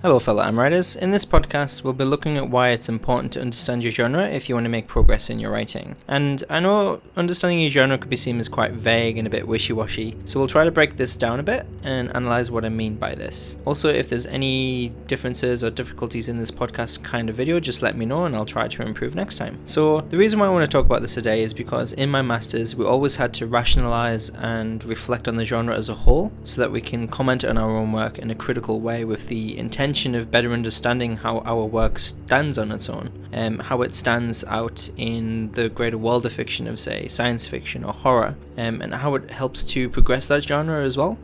Hello fellow writers. In this podcast we'll be looking at why it's important to understand your genre if you want to make progress in your writing. And I know understanding your genre could be seen as quite vague and a bit wishy-washy, so we'll try to break this down a bit and analyse what I mean by this. Also, if there's any differences or difficulties in this podcast kind of video, just let me know and I'll try to improve next time. So the reason why I want to talk about this today is because in my masters we always had to rationalise and reflect on the genre as a whole so that we can comment on our own work in a critical way with the intention of better understanding how our work stands on its own, how it stands out in the greater world of fiction of, say, science fiction or horror, and how it helps to progress that genre as well.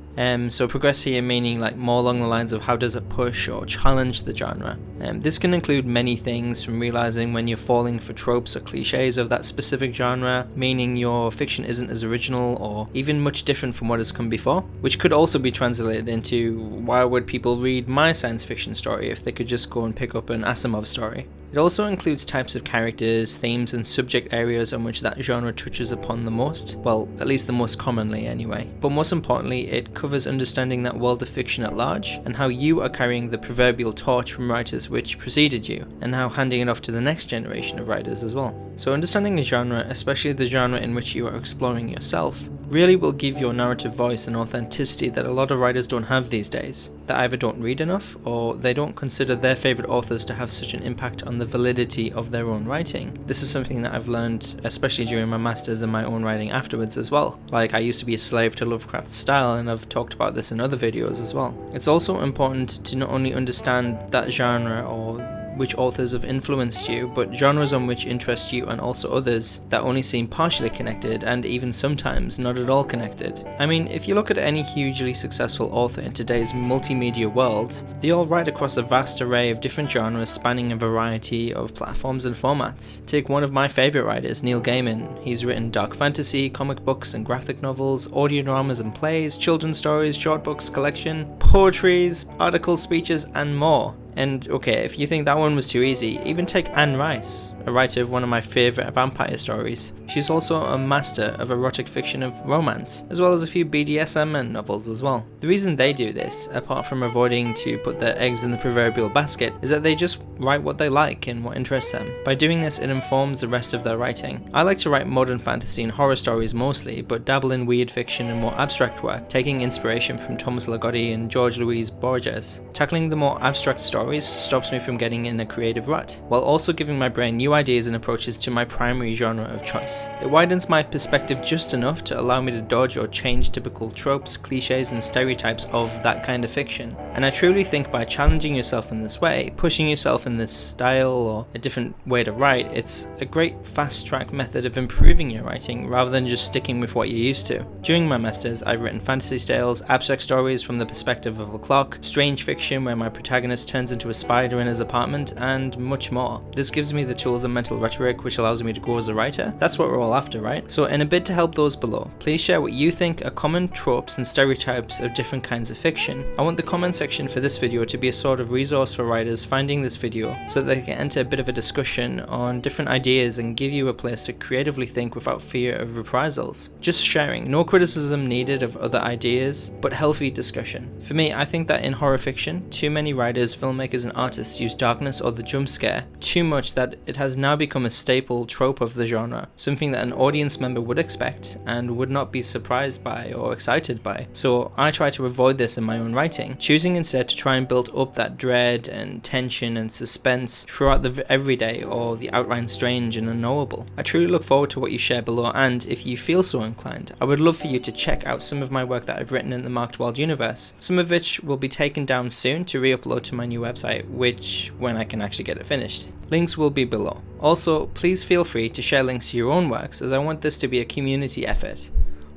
So progress here meaning like more along the lines of how does it push or challenge the genre. This can include many things, from realizing when you're falling for tropes or cliches of that specific genre, meaning your fiction isn't as original or even much different from what has come before, which could also be translated into why would people read my science fiction story if they could just go and pick up an Asimov story. It also includes types of characters, themes and subject areas on which that genre touches upon the most, well, at least the most commonly anyway. But most importantly, it covers understanding that world of fiction at large and how you are carrying the proverbial torch from writers which preceded you, and how handing it off to the next generation of writers as well. So understanding a genre, especially the genre in which you are exploring yourself, really will give your narrative voice and authenticity that a lot of writers don't have these days, that either don't read enough or they don't consider their favourite authors to have such an impact on the validity of their own writing. This is something that I've learned, especially during my masters and my own writing afterwards as well. Like, I used to be a slave to Lovecraft's style, and I've talked about this in other videos as well. It's also important to not only understand that genre or which authors have influenced you, but genres on which interest you and also others that only seem partially connected and even sometimes not at all connected. I mean, if you look at any hugely successful author in today's multimedia world, they all write across a vast array of different genres spanning a variety of platforms and formats. Take one of my favourite writers, Neil Gaiman. He's written dark fantasy, comic books and graphic novels, audio dramas and plays, children's stories, short books collection, poetries, articles, speeches and more. And okay, if you think that one was too easy, even take Anne Rice, a writer of one of my favourite vampire stories. She's also a master of erotic fiction of romance, as well as a few BDSM novels as well. The reason they do this, apart from avoiding to put their eggs in the proverbial basket, is that they just write what they like and what interests them. By doing this, it informs the rest of their writing. I like to write modern fantasy and horror stories mostly, but dabble in weird fiction and more abstract work, taking inspiration from Thomas Ligotti and George Louis Borges. Tackling the more abstract stories stops me from getting in a creative rut, while also giving my brain new ideas and approaches to my primary genre of choice. It widens my perspective just enough to allow me to dodge or change typical tropes, cliches and stereotypes of that kind of fiction. And I truly think by challenging yourself in this way, pushing yourself in this style or a different way to write, it's a great fast track method of improving your writing rather than just sticking with what you're used to. During my masters, I've written fantasy tales, abstract stories from the perspective of a clock, strange fiction where my protagonist turns into a spider in his apartment, and much more. This gives me the tools and mental rhetoric which allows me to grow as a writer. That's what we're all after, right? So in a bid to help those below, please share what you think are common tropes and stereotypes of different kinds of fiction. I want the comment section for this video to be a sort of resource for writers finding this video so that they can enter a bit of a discussion on different ideas and give you a place to creatively think without fear of reprisals. Just sharing, no criticism needed of other ideas, but healthy discussion. For me, I think that in horror fiction, too many writers, filmmakers and artists use darkness or the jump scare too much that it has now become a staple trope of the genre, something that an audience member would expect and would not be surprised by or excited by. So I try to avoid this in my own writing, choosing instead to try and build up that dread and tension and suspense throughout the everyday or the outright strange and unknowable. I truly look forward to what you share below, and if you feel so inclined, I would love for you to check out some of my work that I've written in the Marked World universe, some of which will be taken down soon to re-upload to my new website, which when I can actually get it finished. Links will be below. Also, please feel free to share links to your own works, as I want this to be a community effort.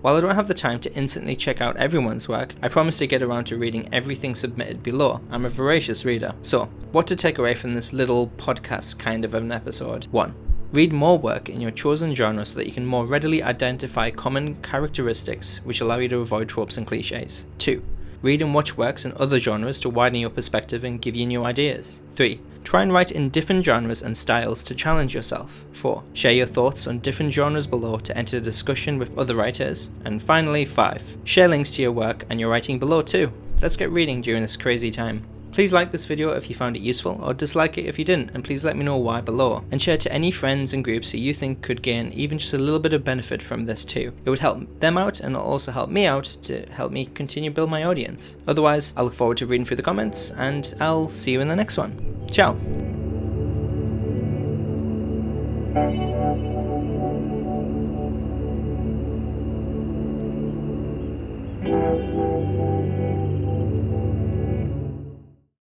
While I don't have the time to instantly check out everyone's work, I promise to get around to reading everything submitted below. I'm a voracious reader. So, what to take away from this little podcast kind of an episode? 1. Read more work in your chosen genre so that you can more readily identify common characteristics which allow you to avoid tropes and cliches. 2. Read and watch works in other genres to widen your perspective and give you new ideas. 3. Try and write in different genres and styles to challenge yourself. 4. Share your thoughts on different genres below to enter a discussion with other writers. And finally, 5. Share links to your work and your writing below too. Let's get reading during this crazy time. Please like this video if you found it useful, or dislike it if you didn't, and please let me know why below. And share to any friends and groups who you think could gain even just a little bit of benefit from this too. It would help them out, and it'll also help me out to help me continue build my audience. Otherwise, I look forward to reading through the comments, and I'll see you in the next one. Ciao!